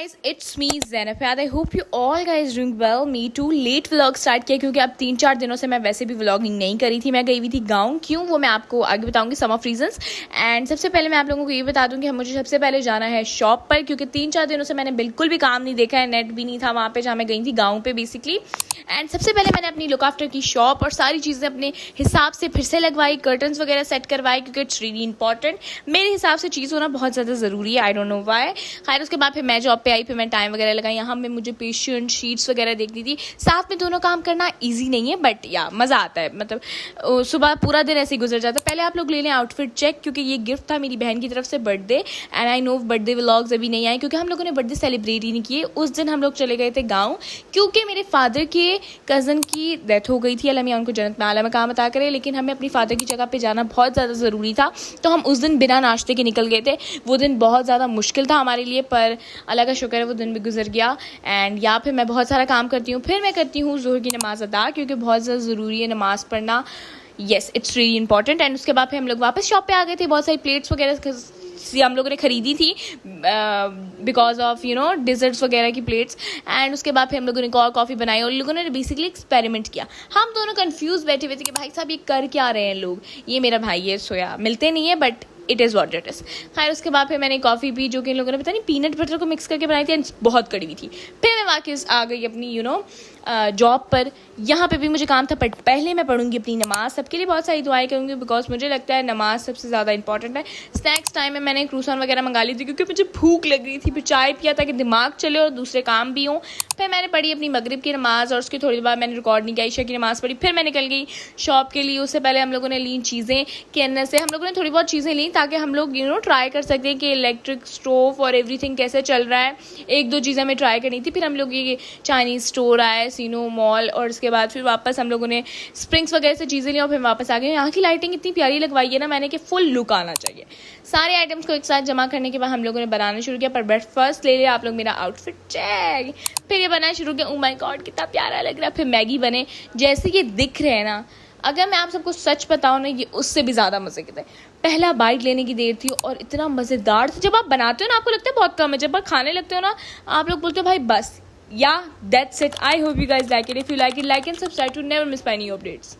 guys, it's me Zainab. I hope you all guys doing well. Me too. Late vlog start किया क्योंकि अब 3-4 दिनों से मैं वैसे भी व्लॉगिंग नहीं करी थी. मैं गई हुई थी गाँव. क्यों वो मैं आपको आगे बताऊंगी, सम ऑफ रीजंस. एंड सबसे पहले मैं आप लोगों को ये बता दूं कि मुझे सबसे पहले जाना है शॉप पर, क्योंकि 3-4 दिनों से मैंने बिल्कुल भी काम नहीं देखा है. नेट भी नहीं था वहाँ पे जहाँ मैं गई थी, गाँव पे बेसिकली. एंड सबसे पहले मैंने अपनी लुक आफ्टर की शॉप और सारी चीज़ें अपने हिसाब से फिर से लगवाई, कर्टन्स वगैरह सेट करवाए, क्योंकि इट्स रियली इंपॉर्टेंट. मेरे हिसाब से चीज़ होना बहुत ज़्यादा ज़रूरी है. I don't know why. खैर उसके बाद फिर मैं जॉब पे आई, फिर मैं टाइम वगैरह लगाई. यहाँ में मुझे पेशेंट शीट्स वगैरह देखनी थी. साथ में दोनों काम करना ईजी नहीं है, बट या मज़ा आता है. मतलब सुबह पूरा दिन ऐसे ही गुजर जाता है. पहले आप लोग ले लें आउटफिट चेक, क्योंकि ये गिफ्ट था मेरी बहन की तरफ से birthday. And I know birthday vlogs अभी नहीं आए क्योंकि हम लोगों ने बर्थडे सेलिब्रेट ही नहीं किए. उस दिन हम लोग चले गए थे गाँव, क्योंकि मेरे फादर के कज़न की डेथ हो गई थी. अल्लाह मियां उनको जन्नत में आला मकाम अता करे. लेकिन हमें अपनी फादर की जगह पे जाना बहुत ज़्यादा ज़रूरी था, तो हम उस दिन बिना नाश्ते के निकल गए थे. वो दिन बहुत ज़्यादा मुश्किल था हमारे लिए, पर अल्लाह का शुक्र है वो दिन भी गुजर गया. एंड यहाँ पे मैं बहुत सारा काम करती हूँ. फिर मैं करती हूँ ज़ोहर की नमाज़ अदा, क्योंकि बहुत ज़्यादा ज़रूरी है नमाज़ पढ़ना. Yes, it's really important. And उसके बाद फिर हम लोग वापस शॉप पे आ गए थे. बहुत सारी प्लेट्स वगैरह हम लोगों ने खरीदी थी बिकॉज ऑफ डिजर्ट्स वगैरह की प्लेट्स. एंड उसके बाद फिर हम लोगों ने और कॉफ़ी बनाई और लोगों ने बेसिकली एक्सपेरिमेंट किया. हम दोनों कंफ्यूज बैठे हुए थे कि भाई साहब ये कर क्या रहे हैं लोग. ये मेरा भाई है सोया, मिलते नहीं है, but it is what it is. खैर उसके बाद फिर मैंने कॉफ़ी पी, जो कि इन लोगों ने पता नहीं पीनट बटर को मिक्स करके बनाई थी, एंड बहुत कड़वी थी. फिर मैं वापस आ गई अपनी जॉब पर. यहाँ पे भी मुझे काम था, बट पहले मैं पढ़ूंगी अपनी नमाज़. सबके लिए बहुत सारी दुआएं करूँगी, बिकॉज मुझे लगता है नमाज सबसे ज़्यादा इंपॉर्टेंट है. स्नैक्स टाइम में मैंने क्रूसान वगैरह मंगा ली थी, क्योंकि मुझे भूख लग रही थी. फिर चाय पिया ताकि दिमाग चले और दूसरे काम भी हों. फिर मैंने पढ़ी अपनी मगरिब की नमाज़, और उसके थोड़ी देर बाद मैंने रिकॉर्ड नहीं किया, ईशा की नमाज़ पढ़ी. फिर मैं निकल गई शॉप के लिए. उससे पहले हम लोगों ने ली चीज़ें के अंदर से, हम लोगों ने थोड़ी बहुत चीज़ें ली ताकि हम लोग ट्राई कर सकते हैं कि इलेक्ट्रिक स्टोव और एवरीथिंग कैसे चल रहा है. 1-2 चीज़ें हमें ट्राई करनी थी. फिर हम लोग ये चाइनीज़ स्टोर आए, सीनो मॉल, और उसके बाद फिर वापस हम लोगों ने स्प्रिंग्स वगैरह से चीज़ें ली और फिर वापस आ गए. यहाँ की लाइटिंग इतनी प्यारी लगवाई है ना मैंने कि फुल लुक आना चाहिए. सारे आइटम्स को एक साथ जमा करने के बाद हम लोगों ने बनाना शुरू किया. पर बट फर्स्ट ले लिया आप लोग मेरा आउटफिट चेक. फिर ये बनाना शुरू किया. ओ माय गॉड कितना प्यारा लग रहा है. फिर मैगी बने. जैसे ये दिख रहे हैं ना, अगर मैं आप सबको सच बताऊँ ना, ये उससे भी ज़्यादा मज़े के थे. पहला बाइट लेने की देर थी और इतना मज़ेदार था. जब आप बनाते हो ना आपको लगता है बहुत कम है, जब आप खाने लगते हो ना आप लोग बोलते हो भाई बस. Yeah, that's it. I hope you guys like it. If you like it, like and subscribe to never miss my new updates.